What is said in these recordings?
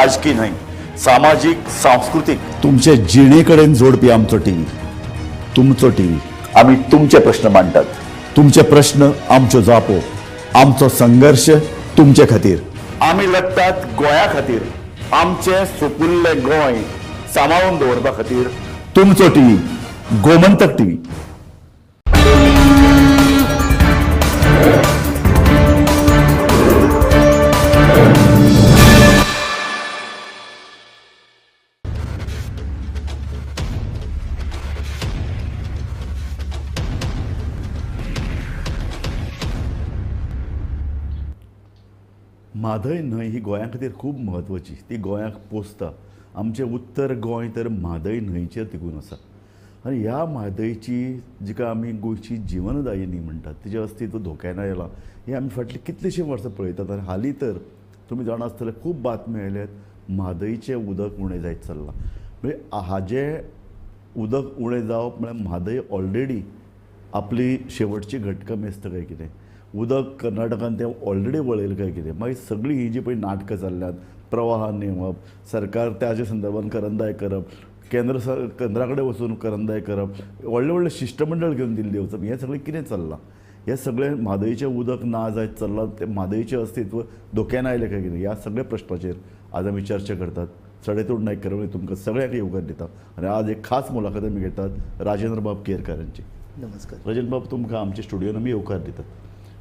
राजकीय न्हय, सामाजिक सांस्कृतिक तुमचे जिणेकडेन जोडपी आमचो टीव्ही, तुमचो टीव्ही. आमी तुमचे प्रश्न मांडटात. तुमचे प्रश्न आमच्यो जापो, आमचो संघर्ष तुमचे खातीर. आमी लढटात गोंया खातीर, आमचे सोपुल्ले गोंय सांबाळून दवरपा खातीर. तुमचो टीव्ही, गोमंतक टीव्ही. म्हादय न्हंय ही गोंया खातीर खूब म्हत्वाची. ती गोंयाक पोसता. आमचें उत्तर गोंय तर म्हादय न्हंयचेर तिगून आसा आनी ह्या म्हादयची जिका आमी गोंयची जिवनदायिनी म्हणटात तिचें अस्तित्व धोक्यान आयलां. हें आमी फाटलीं कितलींशीं वर्सां पळयतात आनी हालीं तर तुमी जाणा आसतले खूब बातम्यो आयल्यात म्हादयचें उदक उणें जायत चल्लां. म्हणजे हाजें उदक उणें जावप म्हळ्यार म्हादय ऑलरेडी आपली शेवटची घटका मेस्त काय कितें. उदक कर्नाटकान तें ऑलरेडी वळयलें काय कितें. मागीर सगळीं ही जी पळय नाटकां जाल्ल्यात, प्रवाह नेमप, सरकार त्याच्या संदर्भान करंदाय करप, केंद्रा कडेन वचून करंदाय करप, व्हडले व्हडले शिश्टमंडळ घेवन दिल्ली वचप, हें सगळें कितें चल्लां. हें सगळें म्हादयचें उदक ना जायत चल्लां, तें म्हादयचें अस्तित्व धोक्यान आयलें काय कितें. ह्या सगळ्या प्रश्नाचेर आज आमी चर्चा करतात. सडेतोड नायक करवळी तुमकां सगळ्यांक येवकार दिता आनी आज एक खास मुलाखत आमी घेतात राजेंद्र बाब केरकार यांची. नमस्कार. राजेंद्र बाब तुमकां आमच्या स्टुडियोन आमी येवकार दितात.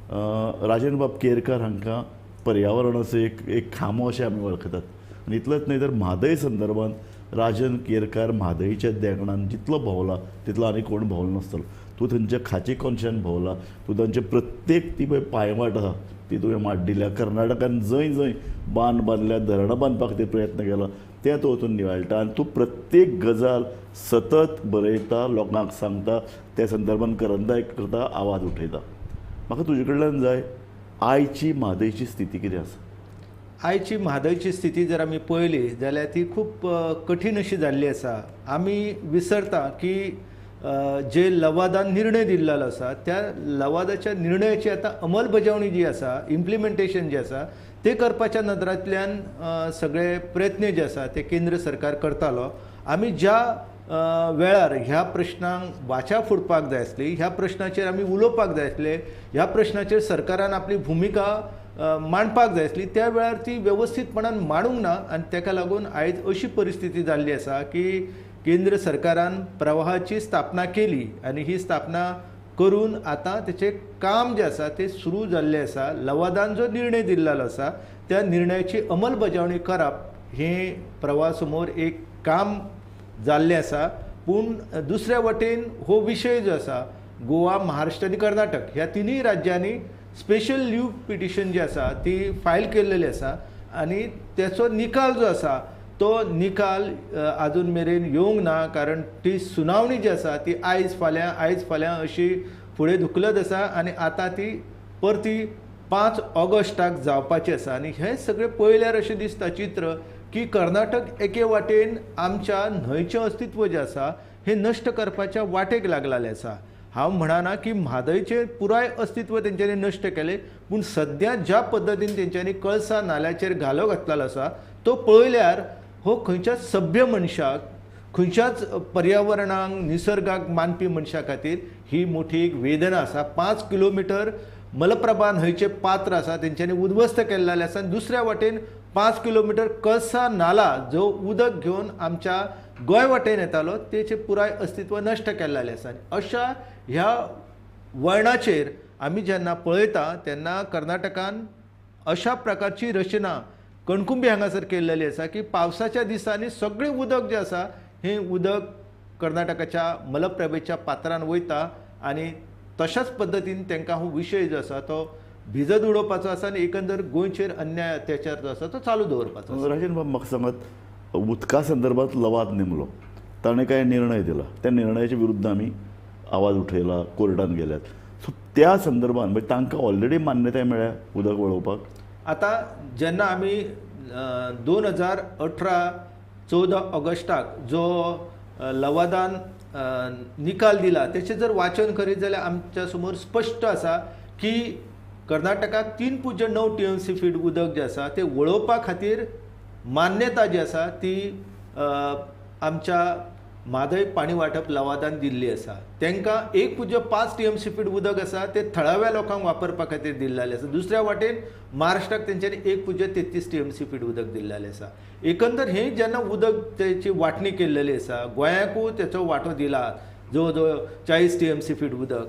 राजेंद्र बाब केरकार हांकां पर्यावरणाचो एक खामो अशें आमी वळखतात आनी इतलेंच न्हय तर म्हादय संदर्भांत राजन केरकार म्हादयच्या देंगणान जितलो भोंवला तितलो आनी कोण भोंवलो नासतलो. तूं थंयच्या खाची कोनशान भोंवला, तूं तांचे प्रत्येक ती पळय पांयवाट आसा ती तुवें मात दिल्या. कर्नाटकान जंय जंय बांद बांदल्या, धरणां बांदपा खातीर प्रयत्न केला तें तूं वचून निवाळटा आनी तूं प्रत्येक गजाल सतत बरयता, लोकांक सांगता, त्या संदर्भान करंदाय करता, आवाज उठयता. म्हाका तुजे कडल्यान जाय आयची म्हादयची स्थिती कितें आसा. आयची म्हादयची स्थिती जर आमी पळयली जाल्यार ती खूब कठीण अशी जाल्ली आसा. आमी विसरता की जे लवादान निर्णय दिल्लो आसा त्या लवादाच्या निर्णयाची आतां अंमलबजावणी जी आसा, इम्प्लिमेंटेशन जे आसा ते करपाच्या नदरांतल्यान सगळे प्रयत्न जे आसा ते केंद्र सरकार करतालो. आमी ज्या वेळार ह्या प्रश्नांक वाचा फुडपाक जाय आसली, ह्या प्रश्नाचेर आमी उलोवपाक जाय आसले, ह्या प्रश्नाचेर सरकारान आपली भुमिका मांडपाक जाय आसली, त्या वेळार ती वेवस्थीतपणान मांडूंक ना आनी ताका लागून आयज अशी परिस्थिती जाल्ली आसा की केंद्र सरकारान प्रवाहाची स्थापना केली आनी ही स्थापना करून आतां तेचें काम जें आसा तें सुरू जाल्लें आसा. लवादान जो निर्णय दिल्लो आसा त्या निर्णयाची अंमलबजावणी करप हें प्रवाहा समोर एक काम जाल्लें आसा. पूण दुसऱ्या वटेन हो विशय जो आसा गोवा, महाराष्ट्र आनी कर्नाटक ह्या तिनूय राज्यांनी स्पेशल लीव पिटिशन जी आसा ती फायल केल्लेली आसा आनी तेचो निकाल जो आसा तो निकाल आजून मेरेन येवंक ना. कारण ती सुनावणी जी आसा ती आयज फाल्यां अशी फुडें धुकलत आसा आनी आतां ती परती 5 ऑगस्टाक जावपाची आसा. आनी हें सगळें पळयल्यार अशें दिसता चित्र की कर्नाटक एके वाटेन आमच्या न्हंयचें अस्तित्व जें आसा हें नश्ट करपाच्या वाटेक लागलेलें आसा. हांव म्हणना की म्हादयचें पुराय अस्तित्व तेंच्यांनी नश्ट केलें, पूण सद्या ज्या पद्दतीन तेंच्यांनी कळसा नाल्याचेर घालो घातलेलो आसा तो पळयल्यार हो खंयच्याच सभ्य मनशाक, खंयच्याच पर्यावरणाक, निसर्गाक मानपी मनशा खातीर ही मोठी एक वेदना आसा. 5 किलोमिटर मलप्रभा न्हंयचें पात्र आसा तेंच्यांनी उद्ध्वस्त केल्लेलें आसा. दुसऱ्या वाटेन 5 किलोमिटर कळसा नाला जो उदक घेवन आमच्या गोंय वाटेन येतालो तेचें पुराय अस्तित्व नश्ट केल्लेलें आसा. अशा ह्या वळणाचेर आमी जेन्ना पळयता तेन्ना कर्नाटकान अशा प्रकारची रचना कणकुंबी हांगासर केल्लेली आसा की पावसाच्या दिसांनी सगळें उदक जें आसा हें उदक कर्नाटकाच्या मलप्रभेच्या पात्रान वयता आनी तशाच पद्दतीन तांकां हो विशय जो आसा तो भिजत उडोवपाचो आसा आनी एकंदर गोंयचेर अन्याय अत्याचार जो आसा तो चालू दवरपाचो. राजेंद्र बाब म्हाका सांगात, उदका संदर्भात लवाद नेमलो, ताणें कांय निर्णय दिला, त्या निर्णयाच्या विरुद्ध आमी आवाज उठयला, कोर्टान गेल्यात. सो त्या संदर्भान म्हणजे तांकां ऑलरेडी मान्यताय मेळ्ळ्या उदक वळोवपाक. आतां जेन्ना आमी 2018 14 ऑगस्टाक जो लवादान निकाल दिला तेचें जर वाचन करीत जाल्यार आमच्या समोर स्पश्ट आसा की कर्नाटकाक 3.9 TMC फीट उदक जें आसा तें वळोवपा खातीर मान्यता जी आसा ती आमच्या म्हादय पाणी वाटप लवादान दिल्ली आसा. तांकां 1.5 TMC फीट उदक आसा ते थळाव्या लोकांक वापरपा खातीर दिल्लेलें आसा. दुसऱ्या वाटेन महाराष्ट्राक तेंच्यांनी 1.33 TMC फीट उदक दिल्लेलें आसा. एकंदर हें जेन्ना उदक तेची वांटणी केल्लेली आसा, गोंयाकूय तेचो वांटो दिला जवळ जवळ 40 TMC फीट उदक.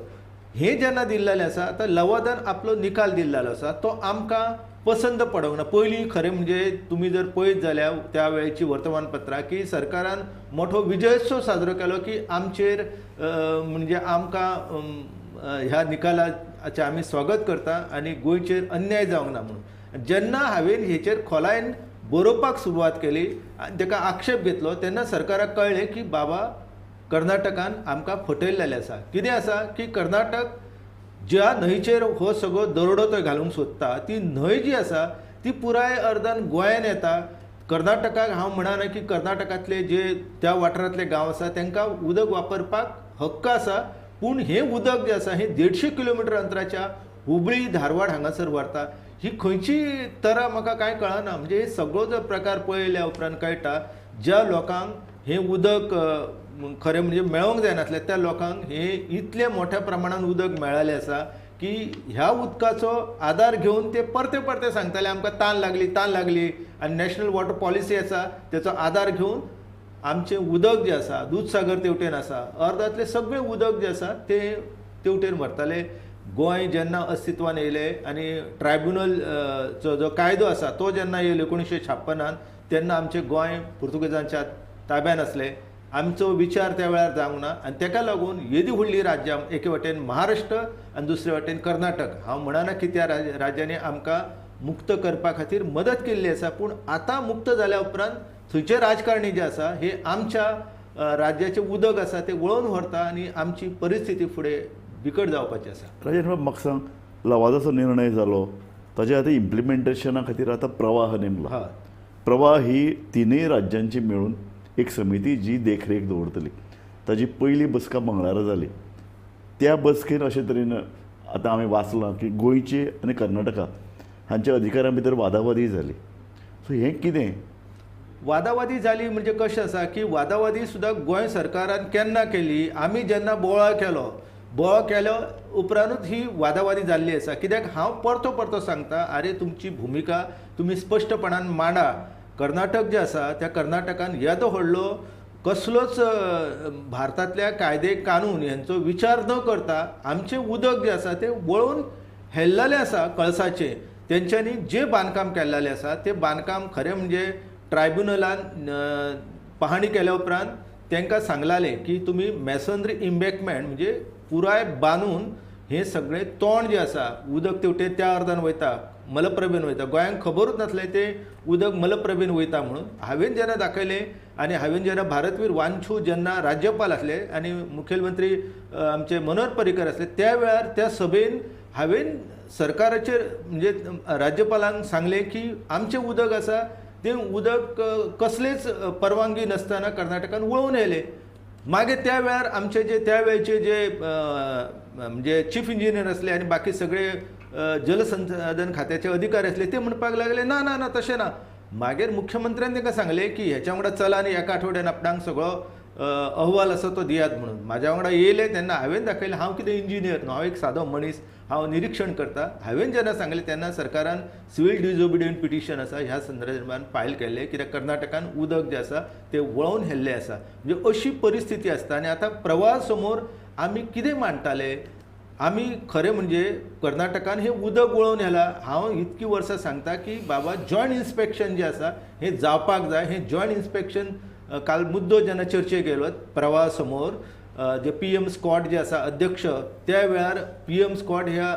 हें जेन्ना दिल्लेलें आसा, आतां लवादान आपलो निकाल दिल्लेलो आसा, तो आमकां पसंत पडोंक ना. पयलीं खरें म्हणजे तुमी जर पळयत जाल्यार त्या वेळेची वर्तमानपत्रां की सरकारान मोठो विजयोत्सव साजरो केलो की आमचेर म्हणजे आमकां ह्या निकालाचें आमी स्वागत करता आनी गोंयचेर अन्याय जावंक ना म्हणून. जेन्ना हांवें हेचेर खोलायेन बरोवपाक सुरवात केली आनी ताका आक्षेप घेतलो तेन्ना सरकाराक कळ्ळें की बाबा कर्नाटकान आमकां फटयल्लेलें आसा. कितें आसा की कर्नाटक ज्या न्हंयचेर हो सगळो दरोडो तो घालूंक सोदता, ती न्हंय जी आसा ती पुराय अर्दान गोंयान येता. कर्नाटकाक हांव म्हणना की कर्नाटकांतले जे त्या वाठारांतले गांव आसा तांकां उदक वापरपाक हक्क आसा, पूण हें उदक जें आसा हें 150 किलोमिटर अंतराच्या हुबळी धारवाड हांगासर व्हरता. ही खंयची तरा म्हाका कांय कळना. म्हणजे हे सगळो जो प्रकार पळयल्या उपरांत कळटा ज्या लोकांक हें उदक खरें म्हणजे मेळोंक जायनासलें त्या लोकांक हें इतलें मोठ्या प्रमाणान उदक मेळ्ळेलें आसा की ह्या उदकाचो आदार घेवन ते परते परते सांगताले आमकां तान लागली आनी नॅशनल वॉटर पॉलिसी आसा तेचो आदार घेवन आमचें उदक जें आसा दूदसागर तेवटेन आसा, अर्दांतलें सगळें उदक जें आसा तें तेवटेन व्हरताले. गोंय जेन्ना अस्तित्वान येयलें आनी ट्रायब्युनलचो जो कायदो आसा तो जेन्ना येयलो 1956 तेन्ना आमचें गोंय पुर्तुगेजांच्या ताब्यान आसलें. आमचो विचार त्या वेळार जावंक ना आनी ताका लागून येदी व्हडली राज्यां एके वटेन महाराष्ट्र आनी दुसरे वटेन कर्नाटक. हांव म्हणना की त्या राज्यांनी आमकां मुक्त करपा खातीर मदत केल्ली आसा, पूण आतां मुक्त जाल्या उपरांत थंयचे राजकारणी जे आसा हे आमच्या राज्याचें उदक आसा तें वळोवन व्हरता आनी आमची परिस्थिती फुडें बिकट जावपाची आसा. राजेश बाब म्हाका सांग, लवादाचो निर्णय जालो ताचे आतां इम्प्लिमेंटेशना खातीर आतां प्रवाह नेमला. हय, प्रवाह ही तिनूय राज्यांची मेळून एक समिती जी देखरेख दवरतली. ताजी पयली बसका मंगळारा जाली. त्या बसकेन अशे तरेन आतां हांवें वाचलां की गोंयचे आनी कर्नाटका हांच्या अधिकाऱ्यां भितर वादावादी जाली. सो हें कितें? वादावादी जाली म्हणजे कशें आसा की वादावादी सुद्दां गोंय सरकारान केन्ना केली, आमी जेन्ना बोवाळ केलो उपरांतूच ही वादावादी जाल्ली आसा. कित्याक हांव परतो परतो सांगता, आरे तुमची भुमिका तुमी स्पश्टपणान मांडा. कर्नाटक जे आसा त्या कर्नाटकान येदो व्हडलो कसलोच भारतांतल्या कायदे कानून हांचो विचार न करता आमचें उदक जें आसा तें वळोवन हेल्लेलें आसा कळसाचें. तेंच्यांनी जें बांदकाम केल्लेलें आसा तें बांदकाम खरें म्हणजे ट्रायब्युनलान पाहणी केल्या उपरांत तांकां सांगलालें की तुमी मॅसनरी इम्बॅकमेंट म्हणजे पुराय बांदून हें सगळें तोंड जें आसा उदक तेवटेन त्या अर्दान वयता, मलप्रभेन वयता. गोंयांक खबरूच नासलें तें उदक मलप्रभेन वयता म्हणून. हांवें जेन्ना दाखयलें आनी हांवें जेन्ना भारतवीर वांचू जेन्ना राज्यपाल आसले आनी मुखेलमंत्री आमचे मनोहर पर्रीकर आसले त्या वेळार त्या सभेन हांवें सरकाराचेर म्हणजे राज्यपालांक सांगलें की आमचें उदक आसा तें उदक कसलेच परवानगी नासतना कर्नाटकान वळोवन येयलें. मागीर त्या वेळार आमचे जे त्या वेळचे जे म्हणजे चीफ इंजिनियर आसले आनी बाकी सगळे जलसंसाधन खात्याचे अधिकारी आसले ते म्हणपाक लागले ना ना ना तशें ना. मागीर मुख्यमंत्र्यान तांकां सांगलें की हेच्या वांगडा चला आनी एका आठवड्यान आपणाक सगळो अहवाल आसा तो दियात म्हणून. म्हाज्या वांगडा येयले तेन्ना हांवें दाखयलें हांव कितें इंजिनियर न्हू, हांव एक सादो मनीस, हांव निरीक्षण करता. हांवें जेन्ना सांगलें तेन्ना सरकारान सिवील डिजोबिडियंट पिटिशन आसा ह्या संदर्भान फायल केल्लें, कित्याक कर्नाटकान उदक जें आसा तें वळोवन हेल्लें आसा. म्हणजे अशी परिस्थिती आसता आनी आतां प्रवाह समोर आमी कितें मांडटाले. आमी खरें म्हणजे कर्नाटकान हें उदक वळोवन येलां. हांव इतकी वर्सां सांगता की बाबा जॉयंट इन्स्पेक्शन जें आसा हें जावपाक जाय. हें जॉयंट इन्स्पेक्शन काल मुद्दो जेन्ना चर्चेक येयलो प्रवाह समोर जे PM स्कॉट जे आसा अध्यक्ष त्या वेळार PM स्कॉट ह्या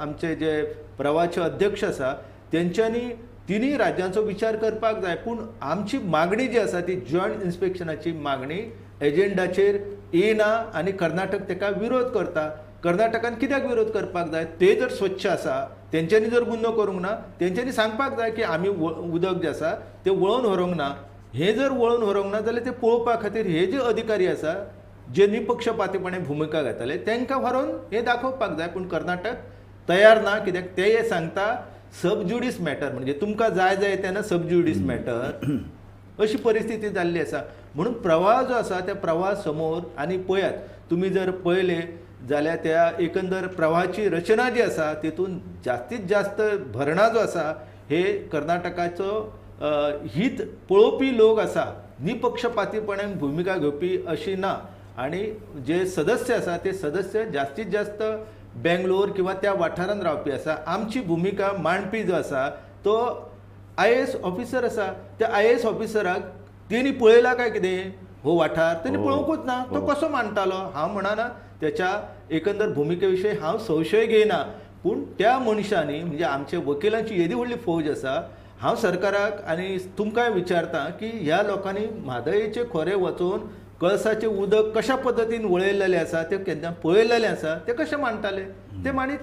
आमचे जे प्रवाहाचे अध्यक्ष आसा तेंच्यांनी तिनूय राज्यांचो विचार करपाक जाय. पूण आमची मागणी जी आसा ती जॉयंट इन्स्पेक्शनाची मागणी एजेंडाचेर येना आनी कर्नाटक ताका विरोध करता. कर्नाटकान कित्याक विरोध करपाक जाय? ते जर स्वच्छ आसा तेंच्यांनी जर गुन्हो करूंक ना तेंच्यांनी सांगपाक जाय की आमी उदक जें आसा तें वळोवन व्हरूंक ना. हें जर वळोवन व्हरूंक ना जाल्यार ते पळोवपा खातीर हे जे अधिकारी आसा जे निपक्षपातीपणे भुमिका घेताले तांकां व्हरून हें दाखोवपाक जाय. पूण कर्नाटक तयार ना. कित्याक ते सांगता सबज्युडिस मॅटर म्हणजे तुमकां जाय तेन्ना सबज्युडिस मॅटर अशी परिस्थिती जाल्ली आसा. म्हणून प्रवाह जो आसा त्या प्रवाहा समोर आनी पळयात तुमी जर पळयले जाल्यार त्या एकंदर प्रवाहाची रचना जी आसा तितून जास्तीत जास्त भरणा जो आसा हे कर्नाटकाचो हित पळोवपी लोक आसा, निपक्षपातीपणान भुमिका घेवपी अशी ना. आणि जे सदस्य आसा ते सदस्य जास्तीत जास्त बेंगलोर किंवा त्या वाठारांत रावपी आसा. आमची भुमिका मांडपी जो आसा तो IAS ऑफिसर आसा. त्या IAS ऑफिसराक तेणी पळयला काय कितें हो वाठार तेणी पळोवंकूच ना. तो कसो मांडटालो हांव म्हणना. त्याच्या एकंदर भुमिके विशीं हांव संशय घेयना. पूण त्या मनशांनी म्हणजे आमच्या वकिलांची येदी व्हडली फौज आसा. हांव सरकाराक आनी तुमकांय विचारता की ह्या लोकांनी म्हादयेचे खोरे वचून कळसाचें उदक कशा पद्दतीन वळयलेलें आसा तें केन्ना पळयलेलें आसा तें कशें मांडटाले ते मांडीत.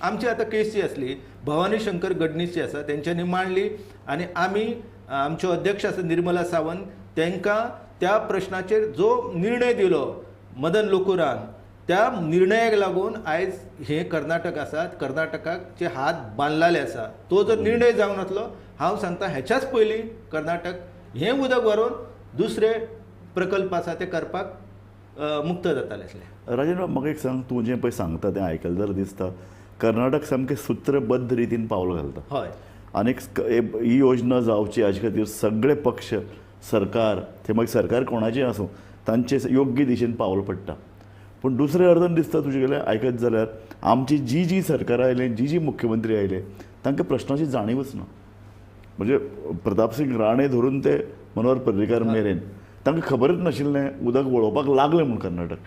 आमची आतां केस जी आसली भवानी शंकर गडनीस जी आसा तेंच्यांनी मांडली आनी आमी आमच्यो अध्यक्ष आसा निर्मला सावंत तांकां त्या प्रश्नाचेर जो निर्णय दिलो मदन लोकुरान त्या निर्णयाक लागून आयज हे कर्नाटक आसा कर्नाटकाचे हात बांदलेले आसा. तो जर निर्णय जावन वतलो हांव सांगता हेच्याच पयलीं कर्नाटक हें उदक व्हरून दुसरे प्रकल्प आसा ते करपाक मुक्त जाताले आसले. राजेंद्र म्हाका एक सांग, तूं जें पळय सांगता तें आयकलें जाल्यार दिसता कर्नाटक सामकें सूत्रबद्ध रितीन पावल घालता. हय. आनीक ही योजना जावची हाजे खातीर सगळे पक्ष सरकार ते मागीर सरकार कोणाचें आसूं तांचे योग्य दिशेन पावल पडटा. पूण दुसऱ्या अर्थान दिसता तुजे गेले आयकत जाल्यार आमची जी सरकारां आयले जी मुख्यमंत्री आयले तांकां प्रश्नाची जाणीवच ना. म्हणजे प्रताप सिंग राणे धरून ते मनोहर पर्रीकार मेरेन तांकां खबरच नाशिल्लें उदक वळोवपाक लागलें म्हूण कर्नाटक.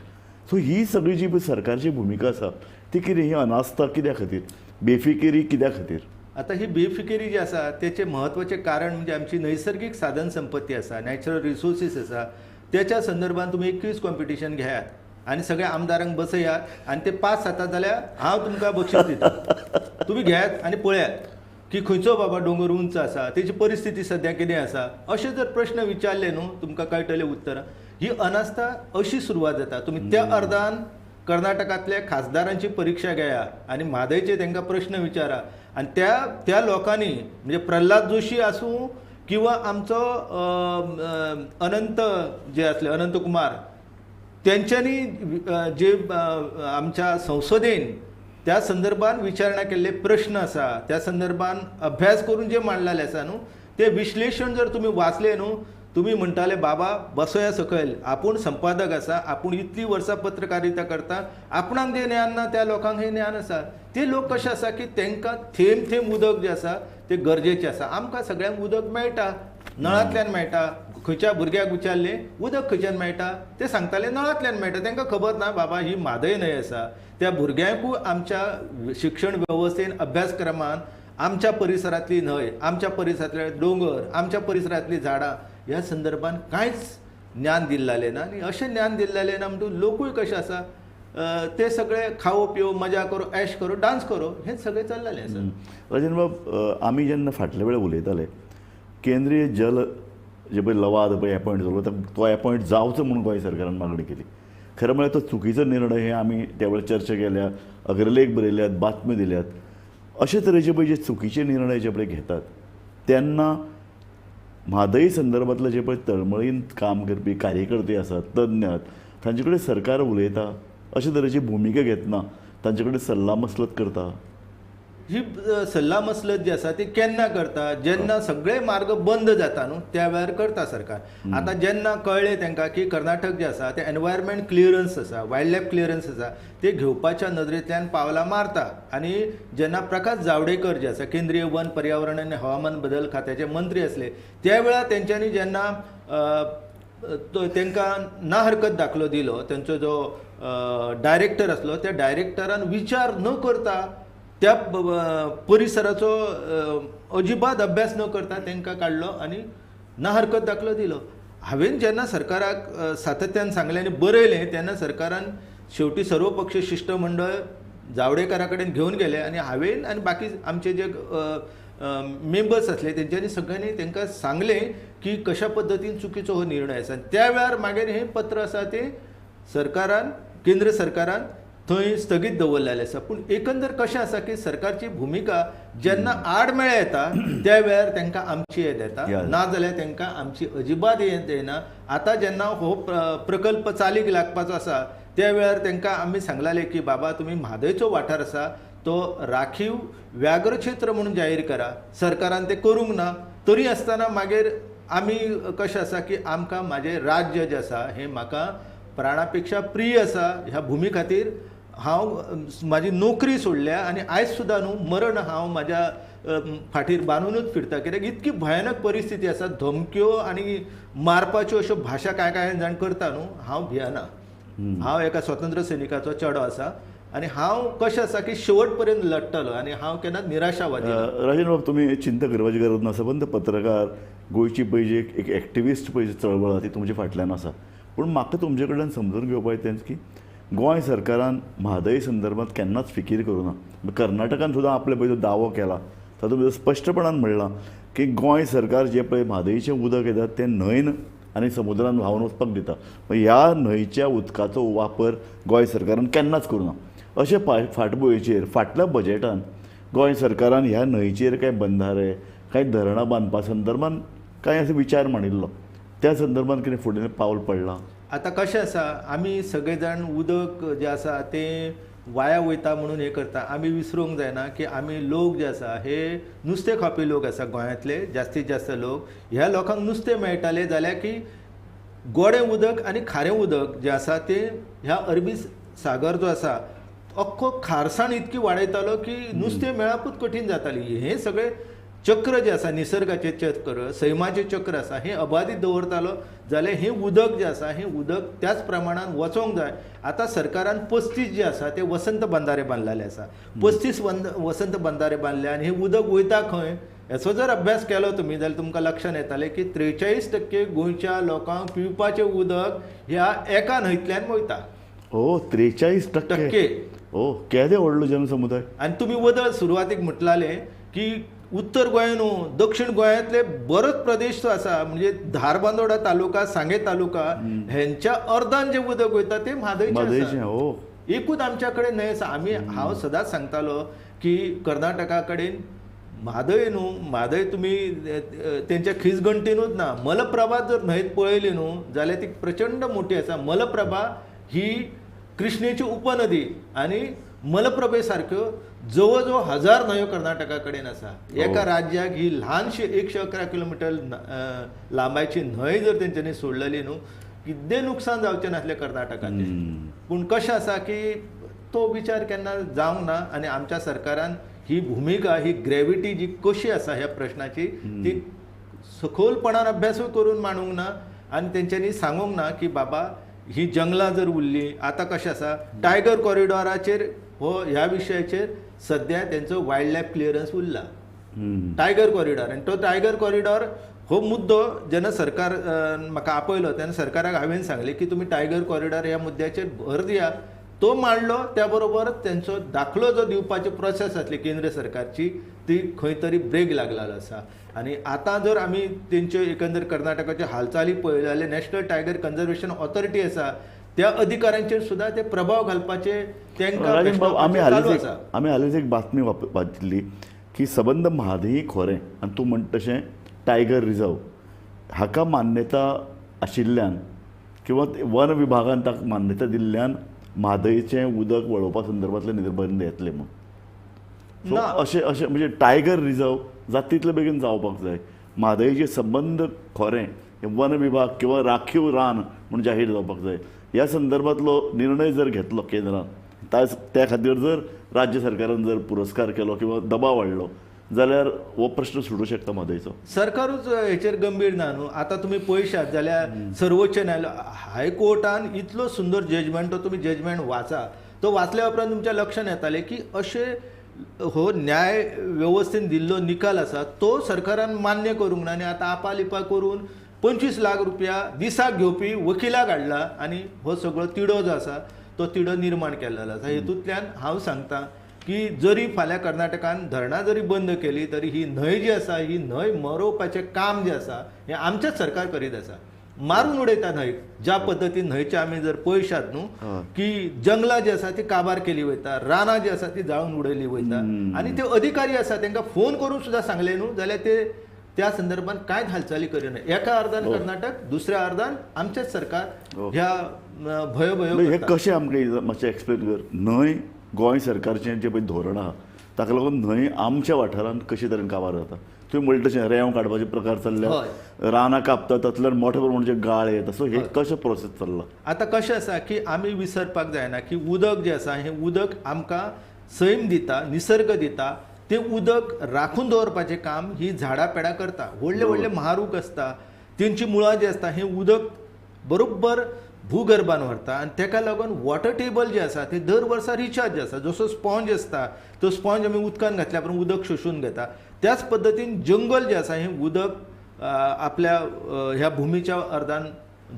सो ही सगळी जी सरकारची भुमिका आसा ती कितें, ही अनास्था कित्या खातीर, बेफिकिरी कित्या खातीर? आता ही बेफिकिरी जी आसा तेचे महत्वाचे कारण म्हणजे आमची नैसर्गिक साधन संपत्ती आसा, नॅचरल रिसोर्सीस आसा. त्याच्या संदर्भात तुम्ही एक क्विज कॉम्पिटिशन घेयात आनी सगळ्या आमदारांक बसयात आनी ते पास जातात जाल्यार हांव तुमकां बक्षीस दिता. तुम्ही घेयात आनी पळयात की खंयचो बाबा दोंगर उंच आसा, तेची परिस्थिती सद्या कितें आसा, अशे जर प्रश्न विचारले न्हू तुमकां कळटले उत्तरां. ही अनास्था अशी सुरवात जाता. तुम्ही त्या अर्दान कर्नाटकांतल्या खासदारांची परीक्षा घेया आनी म्हादयचे तांकां प्रश्न विचारा आनी त्या लोकांनी म्हणजे प्रल्हाद जोशी आसूं किंवा आमचो अनंत जे असले अनंत कुमार त्यांच्यांनी जे आमच्या संसदेन त्या संदर्भात विचारणा केल्ले प्रश्न आसा त्या संदर्भात अभ्यास करून जे मांडलेले आसा न्हू ते विश्लेषण जर तुम्ही वाचले न्हू तुम्ही म्हणटाले बाबा बसया सकयल आपूण संपादक आसा, आपूण इतली वर्सां पत्रकारिता करता, आपणाक जे ज्ञान ना त्या लोकांक हे ज्ञान आसा. ते लोक कशे आसा की तांकां थेंब थेंब उदक जे आसा ते गरजेचें आसा. आमकां सगळ्यांक उदक मेळटा, नळांतल्यान मेळटा. खंयच्या भुरग्याक विचारले उदक खंयच्यान मेळटा ते सांगताले नळांतल्यान मेळटा. तांकां खबर ना बाबा ही म्हादय न्हंय आसा. त्या भुरग्यांकूय आमच्या शिक्षण वेवस्थेन अभ्यासक्रमान आमच्या परिसरांतली न्हंय, आमच्या परिसरांतले दोंगर, आमच्या परिसरांतली झाडां ह्या संदर्भात कांयच ज्ञान दिल्लेलें ना. आनी अशें ज्ञान दिल्लेलें ना म्हणटून लोकूय कशे आसा ते सगळे खावो पिवो मजा करो ऐश करो डान्स करो हें सगळें चल्लेलें आसा. राजेंद्र बाब, आमी जेन्ना फाटल्या वेळार उलयताले केंद्रीय जल जे पळय लवाद पळय एपॉयंट जालो तो एपॉयंट जावचो म्हणून गोंय सरकारान मागणी केली. खरें म्हळ्यार तो चुकीचो निर्णय हे आमी त्या वेळार चर्चा केल्या, अग्रलेख बरयल्यात, बातम्यो दिल्यात. अशे तरेचे पळय जे चुकीचे निर्णय जे पळय घेतात तेन्ना म्हादय संदर्भातले जे पळय तळमळीन काम करपी कार्यकर्ते आसात, तज्ञ आसात, तांचे कडेन सरकार उलयता, अशे तरेची भुमिका घेतना तांचे कडेन सल्ला मसलत करता. ही सल्ला मसलत जी आसा ती केन्ना करता जेन्ना सगळे मार्ग बंद जाता न्हू त्या वेळार करता सरकार. आता जेन्ना कळ्ळें तांकां की कर्नाटक जे आसा ते एनवायरमेंट क्लियरन्स आसा, वायल्ड लायफ क्लियरन्स आसा ते घेवपाच्या नदरेंतल्यान पावलां मारता. आनी जेन्ना प्रकाश जावडेकर जे आसा केंद्रीय वन पर्यावरण आनी हवामान बदल खात्याचे मंत्री आसले त्या वेळार तेंच्यांनी जेन्ना तांकां ना हरकत दाखलो दिलो, तांचो जो डायरेक्टर आसलो त्या डायरेक्टरान विचार न करता त्या परिसराचो अजिबात अभ्यास न करता तांकां काडलो आनी ना हरकत दाखलो दिलो. हांवें जेन्ना सरकाराक सातत्यान सांगलें आनी बरयलें तेन्ना सरकारान शेवटी सर्वपक्षीय शिष्टमंडळ जावडेकरा कडेन घेवन गेले आनी हांवें आनी बाकी आमचे जे मेंबर्स आसले तेंच्यांनी सगळ्यांनी तांकां सांगलें की कशा पद्दतीन चुकीचो हो निर्णय आसा. त्या वेळार मागीर हें पत्र आसा तें सरकारान केंद्र सरकारान थंय स्थगीत दवरलेले आसा. पूण एकंदर कशें आसा की सरकारची भुमिका जेन्ना आडमेळ्या येता त्या वेळार तांकां आमची येद येता, नाजाल्यार तांकां आमची अजिबात येद येना. आतां जेन्ना हो प्रकल्प चालीक लागपाचो आसा त्या वेळार तांकां आमी सांगलेलें की बाबा तुमी म्हादयचो वाठार आसा तो राखीव व्याघ्र क्षेत्र म्हणून जाहीर करा. सरकारान ते करूंक ना. तरी आसतना मागीर आमी कशें आसा की आमकां म्हाजें राज्य जें आसा हें म्हाका प्राणा प्रिय आसा. ह्या भुमी खातीर हांव म्हाजी नोकरी सोडल्या आनी आयज सुद्दां न्हू मरण हांव म्हाज्या फाटीर बांदूनच फिरता. कित्याक इतकी भयानक परिस्थिती आसा. धमक्यो आनी मारपाच्यो अश्यो भाशा काय जाण करता न्हू. हांव भियेना. हांव एका स्वतंत्र सैनिकाचो चेडो आसा आनी हांव कशें आसा की शेवट पर्यंत लडटलो आनी हांव केन्ना निराशावादी ना. राजन बाब तुमी चिंता करपाची गरज ना. सबंद पत्रकार गोंयची पळय जी एक एक्टिविस्ट पळय चळवळ आसा ती तुमच्या फाटल्यान आसा. पूण म्हाका तुमचे कडल्यान समजून घेवपाक तेंच की गोंय सरकारान म्हादय संदर्भात केन्नाच फिकीर करूना. कर्नाटकान सुद्दां आपले पळय दावो केला. तातूंत भितर स्पश्टपणान म्हणलां की गोंय सरकार जे पळय म्हादयचें उदक येता तें न्हंयन आनी समुद्रान व्हांवन वचपाक दिता. ह्या न्हंयच्या उदकाचो वापर गोंय सरकारान केन्नाच करूना. अशे फाटभुंयेचेर फाटल्या बजेटान गोंय सरकारान ह्या न्हंयचेर कांय बंधारे कांय धरणां बांदपा संदर्भान कांय असो विचार मांडिल्लो. त्या संदर्भात कितें फुडें पावल पडलां? आतां कशें आसा आमी सगळे जाण उदक जें आसा तें वाया वयता म्हणून हें करता. आमी विसरूंक जायना की आमी लोक जे आसा हे नुस्तें खावपी लोक आसा गोंयांतले जास्तीत जास्त लोक. ह्या लोकांक नुस्तें मेळटालें जाल्यार की गोडें उदक आनी खारें उदक जें आसा तें ह्या अरबी सागर जो आसा अख्खो खारसाण इतकी वाडयतालो की नुस्तें मेळपूच कठीण जाताली. हें सगळें चक्र जें आसा निसर्गाचें चक्र सैमाचें चक्र आसा हें अबाधीत दवरतालो जाल्यार हें उदक जें आसा हें उदक त्याच प्रमाणान वचोंक जाय. आतां सरकारान 35 जे आसा ते वसंत बंधारे बांदलेले आसा. 35 वसंत बंधारे बांदले आनी हें उदक वयता खंय हेचो जर अभ्यास केलो तुमी जाल्यार तुमकां लक्षांत येतालें की 43% गोंयच्या लोकांक पिवपाचें उदक ह्या एका न्हंयतल्यान वयता. 43%? केदें व्हडलो जनसमुदाय. आनी तुमी वदळ सुरवातीक म्हटलाले की उत्तर गोंय न्हू दक्षिण गोंयांतले बरोच प्रदेश जो आसा म्हणजे धारबांदोडा तालुका सांगे तालुका हेंच्या अर्दान जें उदक वयता तें म्हादयचें आसा. एकूच आमच्या कडेन न्हंय आसा. हांव सदांच सांगतालो की कर्नाटका कडेन म्हादय न्हू म्हादय तुमी तेंच्या खिजगंटीनूच ना. मलप्रभा जर न्हंयत पळयली न्हू जाल्यार ती प्रचंड मोठी आसा. मलप्रभा ही कृष्णेची उपनदी आनी मलप्रभे सारक्यो जवळ जवळ 1000 न्हंयो कर्नाटका कडेन आसा. एका राज्याक ही ल्हानशी 111 किलोमिटर लांबायची न्हंय जर तेंच्यांनी सोडलेली न्हू कितें नुकसान जावचें नासलें कर्नाटकाचें. पूण कशें आसा की तो विचार केन्ना जावंक ना आनी आमच्या सरकारान ही भुमिका ही ग्रेविटी जी कशी आसा ह्या प्रश्नाची ती सखोलपणान अभ्यासूय करून मांडूंक ना आनी तेंच्यांनी सांगूंक ना की बाबा ही जंगलां जर उरलीं. आतां कशें आसा टायगर कॉरिडॉराचेर हो ह्या विशयाचेर सद्या तेंचो वायल्ड लायफ क्लियरन्स उरला टायगर कॉरिडॉर. आनी तो टायगर कॉरिडॉर हो मुद्दो जेन्ना सरकार म्हाका आपयलो तेन्ना सरकाराक हांवें सांगलें की तुमी टायगर कॉरिडॉर ह्या मुद्द्याचेर भर दिया. तो मांडलो त्या बरोबर तेंचो दाखलो जो दिवपाची प्रोसेस आसली केंद्र सरकारची ती खंय तरी ब्रेक लागलेलो आसा. आनी आतां जर आमी तेंच्यो एकंदर कर्नाटकाच्यो हालचाली पळयल्यो जाल्यार नॅशनल टायगर कन्जर्वेशन ऑथॉरिटी आसा त्या अधिकाऱ्यांचेर सुद्दां ते प्रभाव घालपाचे आमी हालींच एक बातमी वाचिल्ली की सबंद म्हादयी खोरें आनी तूं म्हणटा तशें टायगर रिजर्व हाका मान्यता आशिल्ल्यान किंवा वन विभागान ताका मान्यता दिल्ल्यान म्हादयचें उदक वळोवपा संदर्भांतले निर्बंध येतले म्हूण. सो अशें म्हणजे टायगर रिजर्व जाता तितले बेगीन जावपाक जाय. म्हादयचें संबंद खोरें हें वन विभाग किंवा राखीव रान म्हूण जाहीर जावपाक जाय. ह्या संदर्भांतलो निर्णय जर घेतलो केंद्रान त्या खातीर जर राज्य सरकारान जर पुरस्कार केलो किंवा दबाव हाडलो जाल्यार हो प्रश्न सुटूं शकता म्हादयचो. सरकारूच हेचेर गंभीर ना न्हू. आतां तुमी पळयशात जाल्यार सर्वोच्च न्यायालय हायकोर्टान इतलो सुंदर जजमेंट तो तुमी जजमेंट वाचा. तो वाचल्या उपरांत तुमच्या लक्षांत येतालें की अशे हो न्याय वेवस्थेन दिल्लो निकाल आसा तो सरकारान मान्य करूंक ना. आनी आतां आपालिपा करून 25 लाख रुपया दिसाक घेवपी वकिलाक हाडला आनी हो सगळो तिडो जो आसा तो तिडो निर्माण केल्लो आसा. हेतूंतल्यान हांव सांगता की जरी फाल्यां कर्नाटकान धरणां जरी बंद केली तरी ही न्हंय जी आसा ही न्हंय मरोवपाचें काम जें आसा हें आमचेंच सरकार करीत आसा. मारून उडयता न्हंयक. ज्या पद्दतीन न्हंयचे आमी जर पळयशात न्हू की जंगलां जी आसा ती काबार केली वयता, रानां जी आसा ती जाळून उडयली वयता आनी ते अधिकारी आसा तांकां फोन करून सुद्दां सांगले न्हू जाल्यार ते त्या संदर्भात कांयच हालचाली करिना. एका अर्दान कर्नाटक, दुसऱ्या अर्दान आमचेच सरकार ह्या भयो हे कशें आमकां मातशें एक्सप्लेन कर. न्हंय गोंय सरकारचें जें पळय धोरण आहा ताका लागून न्हंय आमच्या वाठारांत कशे तरेन काबार जाता. तुवें म्हणलें तशें रेंव काडपाचे प्रकार चल्ल्या, रानां कापता तातूंतल्यान मोठ्या प्रमाणाचे गाळ येता. सो हे कशें प्रोसेस चल्ला. आतां कशें आसा की आमी विसरपाक जायना की उदक जें आसा हें उदक आमकां सैम दिता, निसर्ग दिता. तें उदक राखून दवरपाचें काम ही झाडां पेडां करता. व्हडले व्हडले म्हारूक आसता, तेंची मुळां जी आसता हें उदक बरोबर भूगर्भान व्हरता आनी ताका लागून वॉटर टेबल जें आसा तें दर वर्सा रिचार्ज आसा. जसो स्पॉन्ज आसता तो स्पॉन्ज आमी उदकान घातल्या उपरांत उदक शोशून घेता. त्याच पद्दतीन जंगल जें आसा हें उदक आपल्या ह्या भुमीच्या अर्दान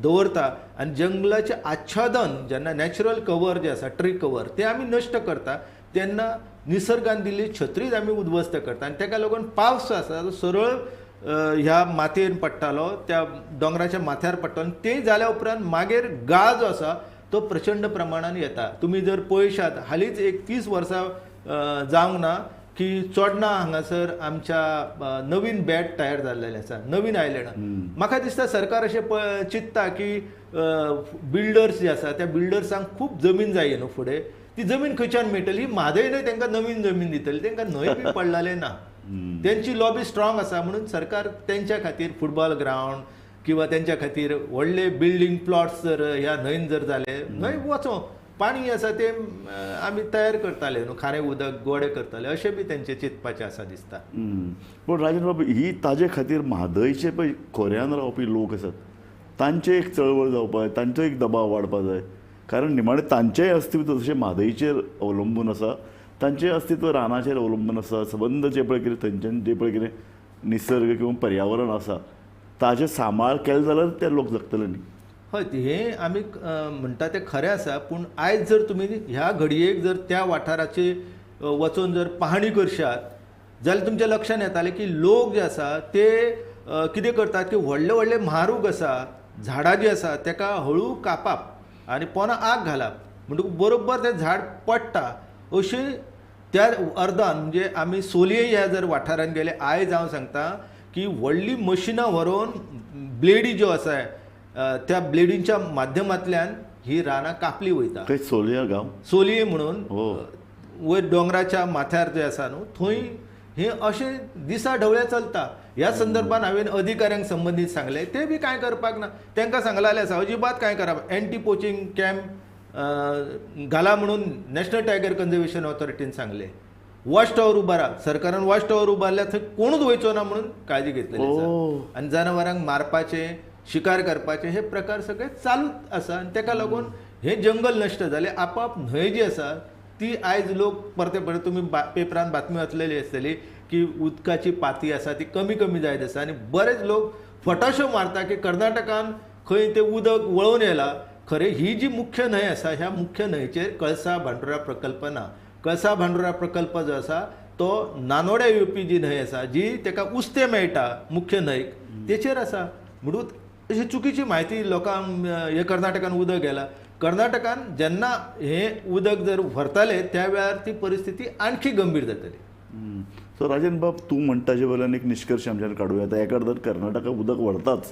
दवरता आनी जंगलाचें आच्छादन जेन्ना नॅचरल कवर जें आसा, ट्री कवर, तें आमी नश्ट करता तेन्ना निसर्गान दिल्ली छत्रीच आमी उद्ध्वस्त करता आनी ताका लागून पावस आसा तो सरळ ह्या मातयेन पडटालो, त्या दोंगराच्या माथ्यार पडटालो. तें जाल्या उपरांत मागीर गाळ जो आसा तो प्रचंड प्रमाणान येता. तुमी जर पळयशात हालींच एक 30 वर्सां जावंक ना की चोडणा हांगासर आमच्या नवीन बॅट तयार जाल्लेले आसा, नवीन आयलँडां. म्हाका दिसता सरकार अशें चिंतता की बिल्डर्स जे आसा त्या बिल्डर्सांक खूब जमीन जाय न्हू फुडें. ती जमीन खंयच्यान मेळटली. म्हादय न्हय तांकां नवीन जमीन दितली, तांकां न्हंय बी पडलेले ना. तेंची लॉबी स्ट्रॉंग आसा म्हणून सरकार तेंच्या खातीर फुटबॉल ग्रावंड किंवा तेंच्या खातीर व्हडले बिल्डींग प्लॉट्स जर ह्या न्हंयन जर जाले, न्हंय वचो पाणी आसा तें आमी तयार करताले न्हू, खारें उदक गोडे करताले, अशें बी तेंचें चिंतपाचें आसा दिसता. पूण राजन बाबू, ही ताजे खातीर म्हादयचे पळय खोऱ्यान रावपी लोक आसात तांचे एक चळवळ जावपा जाय, तांचो एक दबाव वाडपा जाय. कारण निमाणें तांचेंय अस्तित्व जशें म्हादयचेर अवलंबून आसा, तांचें अस्तित्व रानाचेर अवलंबून आसा. संबंद जे पळय कितें थंयच्यान जे पळय कितें निसर्ग किंवा पर्यावरण आसा ताजें सांबाळ केलें जाल्यार ते लोक जगतले न्ही. हय, हें आमी म्हणटा तें खरें आसा. पूण आयज जर तुमी ह्या घडयेक जर त्या वाठाराची वचून जर पाहणी करशात जाल्यार तुमच्या लक्षांत येतालें की लोक जे आसा ते कितें करतात की व्हडले व्हडले म्हारूक आसा, झाडां जीं आसा ताका हळू कापप आनी पोना आग घालप म्हणटकूच बरोबर तें झाड पडटा. अशें त्या अर्दान म्हणजे आमी सोलये ह्या जर वाठारांत गेले, आयज हांव सांगता की व्हडली मशिनां व्हरून ब्लेडी ज्यो आसा त्या ब्लेडींच्या माध्यमांतल्यान ही रानां कापली वयता. थंय सोलया गांव, सोलये म्हणून वयर दोंगराच्या माथ्यार जे आसा न्हू थंय हें अशें दिसा ढवळे चलता. ह्या संदर्भात हांवें अधिकाऱ्यांक संबंदीत सांगलें, ते बी कांय करपाक ना. तांकां सांगलेलें आसा अजिबात कांय करप. एंटी पोचिंग कॅम्प घाला म्हणून नॅशनल टायगर कन्झर्वेशन ऑथॉरिटीन सांगलें. वॉच टावर उबारा, सरकारान वॉच टावर उबारल्यार थंय कोणूच वयचो ना म्हणून काळजी घेतलेली आसा. आनी जनावरांक मारपाचें, शिकार करपाचे हे प्रकार सगळे चालूच आसा. आनी ताका लागून हें जंगल नश्ट जालें. आपाप न्हंय जी आसा ती आयज लोक परते परते तुमी पेपरान बातमी वाचलेली आसतली की उदकाची पाती आसा ती कमी कमी जायत आसा आनी बरेच लोक फटाशो मारता की कर्नाटकान खंय तें उदक वळून येयलां. खरें ही जी मुख्य न्हंय आसा ह्या मुख्य न्हंयचेर कळसा भांडुरा प्रकल्प ना. कळसा भांडुरा प्रकल्प जो आसा तो नानोड्या येवपी जी न्हंय आसा जी ताका उस्तें मेळटा मुख्य न्हंयक तेचेर आसा. म्हणून अशी चुकीची म्हायती लोकांक हे कर्नाटकान उदक गेलां. कर्नाटकान जेन्ना हें उदक जर व्हरताले त्या वेळार ती परिस्थिती आणखी गंभीर जातली. सो राजन बाब, तूं म्हणटा ताजे वयल्यान एक निश्कर्श आमच्यान काडूया. आतां एका अर्दान कर्नाटका उदक व्हरताच,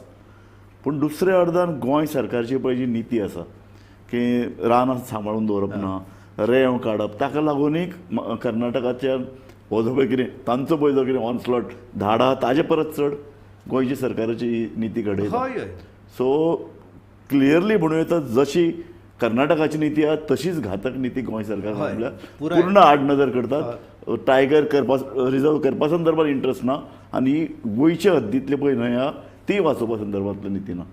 पूण दुसऱ्या अर्दान गोंय सरकारची पळय जी नीती आसा की रानां सांबाळून दवरप ना, रेंव काडप, ताका लागून एक कर्नाटकाच्या हो जो पळय कितें तांचो पळय जो कितें ऑनस्लॉट धाडा ताजे परत चड गोंयची सरकाराची नीती घडयता. सो क्लियरली म्हणूं येता जशी कर्नाटकाची नीती आहा तशीच घातक नीती गोंय सरकार पूर्ण आडनदर करतात. टायगर करपा रिजर्व करपा संदर्भात इंट्रस्ट ना आनी गोंयच्या हद्दींतले पळय न्हंय आहा ती वाचोवपा संदर्भांतली नीती ना.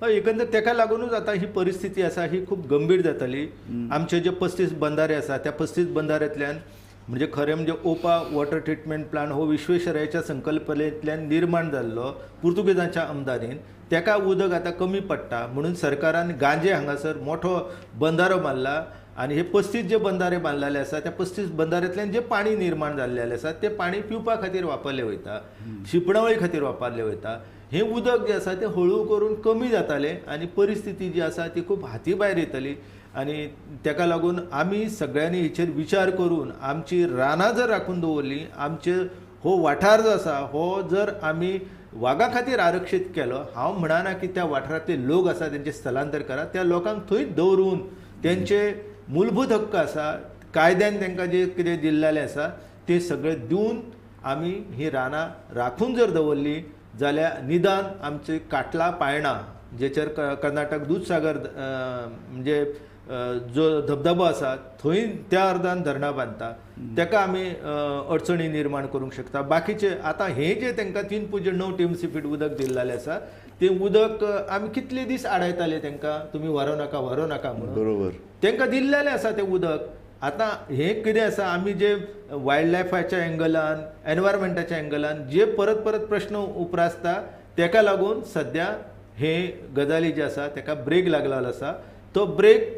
हय, एकंदर ताका लागूनच आतां ही परिस्थिती आसा ही खूब गंभीर जातली. आमचे जे 35 बंधारे आसा त्या 35 बंधाऱ्यांतल्यान म्हणजे खरें म्हणजे ओपा वॉटर ट्रिटमेंट प्लांट हो विश्वेश्वरैयाच्या संकल्पनेंतल्यान निर्माण जाल्लो पुर्तुगेजांच्या आमदारीन. ताका उदक आतां कमी पडटा म्हणून सरकारान गांजे हांगासर मोठो बंधारो बांदला आनी हे 35 जे बंधारे बांदलेले आसा त्या 35 बंधाऱ्यांतल्यान जे पाणी निर्माण जाल्लेलें आसा तें पाणी पिवपा खातीर वापरलें वयता, शिंपणावळी खातीर वापरलें वयता. हे उदक जे आसा तें हळू करून कमी जातालें आनी परिस्थिती जी आसा ती खूब हाती भायर येतली आनी ताका लागून आमी सगळ्यांनी हेचेर विचार करून आमची रानां जर राखून दवरलीं, आमचे हो वाठार जो आसा हो जर आमी वाघा खातीर आरक्षीत केलो, हांव म्हणना की त्या वाठारांतले लोक आसा तेंचे स्थलांतर करा, त्या लोकांक थंयच दवरून तेंचे मूलभूत हक्क आसा, कायद्यान तांकां जे कितें दिल्लेलें आसा ते सगळें दिवन आमी ही रानां राखून जर दवरलीं जाल्यार निदान आमची काटला पायणां जेचेर कर्नाटक दूदसागर म्हणजे जो धबधबो आसा थंय त्या अर्दान धरणां बांदता ताका आमी अडचणी निर्माण करूंक शकता. बाकीचे आतां हे जे तांकां 3.9 TMC फीट उदक दिल्लेलें आसा तें उदक आमी कितले दीस आडायताले तांकां, तुमी व्हरो नाका म्हणून. बरोबर. तांकां दिल्लेलें आसा तें उदक. आतां हे कितें आसा, आमी जे वायल्ड लायफाच्या एंगलान, एनवायरमेंटाच्या एंगलान जे परत परत प्रश्न उपरासता ताका लागून सद्या हे गजाली जे आसा ताका ब्रेक लागलेलो आसा. तो ब्रेक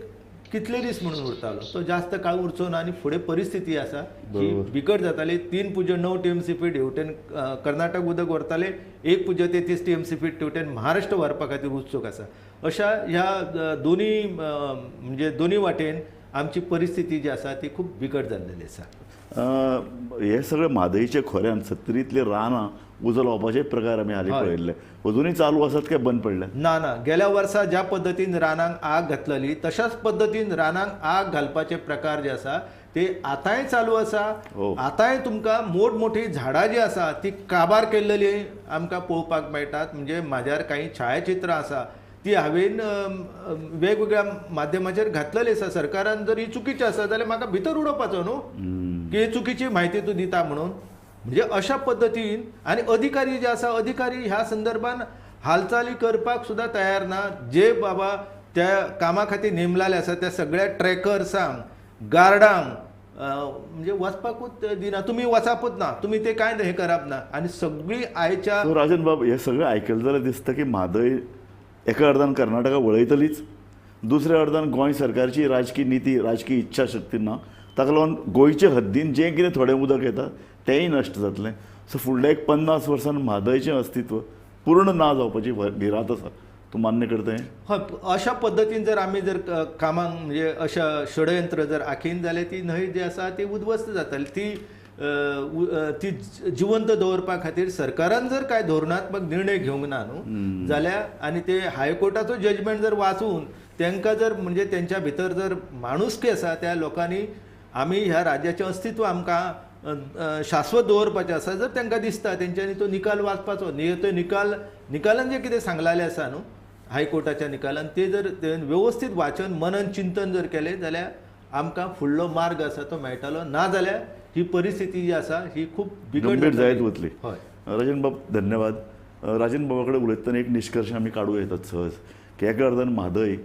कितले दीस म्हणून उरतालो, तो जास्त काळ उरचो ना आनी फुडें परिस्थिती आसा ही बिकट जाताली. 3.9 TMC फीट हेवटेन कर्नाटक उदक व्हरताले, 1.33 TMC फीट हेवटेन महाराष्ट्र व्हरपा खातीर उत्सूक आसा. अशा ह्या दोनी म्हणजे दोनी वाटेन आमची परिस्थिती जी आसा ती खूब बिकट जाल्लेली आसा. हे सगळे म्हादईचे खोऱ्यान 70तले रानां उजो लावपाचे प्रकार आमी हालीं पळयल्ले. अजुनूय चालू आसात काय बंद पडले? ना, गेल्या वर्सा ज्या पद्दतीन रानांक आग घातलेली तशाच पद्दतीन रानांक आग घालपाचे प्रकार जे आसा ते आतांय चालू आसा. आतांय तुमकां मोठमोठी झाडां जी आसा ती काबार केल्लेली आमकां पळोवपाक मेळटात. म्हणजे म्हाज्यार काही छायाचित्रां आसा ती हांवेन वेगवेगळ्या माध्यमाचेर घातलेली आसा. सरकारान जर ही चुकीची आसा जाल्यार म्हाका भितर उडोवपाचो न्हू की ही चुकीची म्हायती तूं दिता म्हणून. म्हणजे अशा पद्दतीन आनी अधिकारी जे आसा अधिकारी ह्या संदर्भान हालचाली करपाक सुद्दां तयार ना. जे बाबा त्या कामा खातीर नेमलेले आसा त्या सगळ्या ट्रॅकर्सांक, गार्डांक म्हणजे वचपाकूच दिना. तुमी वचापूच ना, तुमी ते कांय हे करप ना. आनी सगळी आयच्या राजन बाब हे सगळें आयकलें जाल्यार दिसता की म्हादय एका अर्दान कर्नाटका वळयतलीच, दुसऱ्या अर्दान गोंय सरकारची राजकीय नीती, राजकीय इच्छा शक्ती ना. ताका लागून गोंयचे हद्दीन जें कितें थोडें उदक येता तेंय नश्ट जातलें. सो फुडल्या 50 वर्सान म्हादयचें अस्तित्व पूर्ण ना जावपाची भिरांत आसा. तूं मान्य करता हें? हय, अशा पद्दतीन जर आमी जर कामांक म्हणजे अशा षडयंत्र जर आखीन जाल्यार ती न्हंय जी आसा ती उद्ध्वस्त जाताली. ती जिवंत दवरपा खातीर सरकारान जर काय धोरणात्मक निर्णय घेवंक ना न्हू जाल्यार आनी ते हायकोर्टाचो जजमेंट जर वाचून तांकां जर म्हणजे तेंच्या भितर जर माणुसकी आसा त्या लोकांनी आमी ह्या राज्याचें अस्तित्व आमकां शाश्वत दवरपाचें आसा जर तांकां दिसता तेंच्यांनी तो निकाल वाचपाचो. तो निकालान जे कितें सांगलेलें आसा न्हू हायकोर्टाच्या निकालान ते जर व्यवस्थीत वाचन मनन चिंतन जर केलें जाल्यार आमकां फुडलो मार्ग आसा तो मेळटलो. ना जाल्यार ही परिस्थिती जी आसा ही खूब गंभीर जायत वतली. हय राजन बाब धन्यवाद. राजन बाबा कडेन उलयतना एक निश्कर्श आमी काडूं येतात सहज की एका अर्दान म्हादय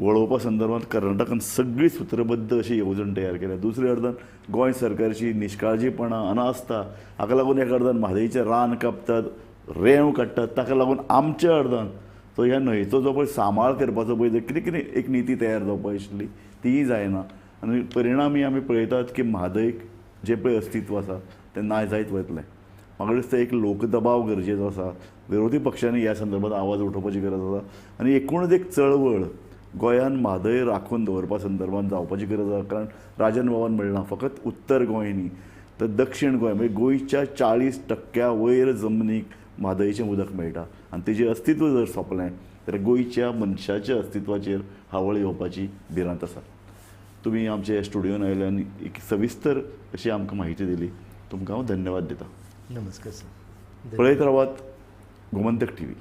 वळोवपा संदर्भांत कर्नाटकान सगळी सूत्रबद्ध अशी येवजण तयार केल्या. दुसऱ्या अर्दान गोंय सरकारची निश्काळजीपणां, अनास्था हाका लागून एका अर्दान म्हादईचें रान कापतात, रेंव काडटात. ताका लागून आमच्या अर्दान तो ह्या न्हंयचो जो पळय सांबाळ करपाचो पळय कितें कितें एक नीती तयार जावपाक आशिल्ली तीय जायना. आनी परिणामी आमी पळयतात की म्हादयक जें पळय अस्तित्व आसा तें ना जायत वतलें. म्हाका दिसता एक लोकदबाव गरजेचो आसा. विरोधी पक्षांनी ह्या संदर्भात आवाज उठोवपाची गरज आसा आनी एकूणच एक चळवळ गोंयान म्हादय राखून दवरपा संदर्भात जावपाची गरज आसा. कारण राजन बाबान म्हणलां फकत उत्तर गोंय न्ही तर दक्षिण गोंय म्हणजे गोंयच्या 40% वयर जमनीक म्हादयचें उदक मेळटा आनी तेजें अस्तित्व जर सोंपलें तर गोंयच्या मनशाच्या अस्तित्वाचेर हावळ येवपाची भिरांत आसा. तुमी आमचे स्टुडियोन आयले आनी एक सविस्तर अशी आमकां माहिती दिली. तुमकां हांव धन्यवाद दिता. नमस्कार सर. पळयत रावात गोमंतक TV.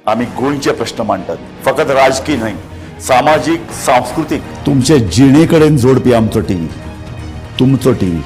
आम्ही गोंयचे प्रश्न मांडटात, फकत राजकीय न्हय, सामाजिक, सांस्कृतिक. तुमचे जिणे कडेन जोडपी आमचो TV, तुमचो TV.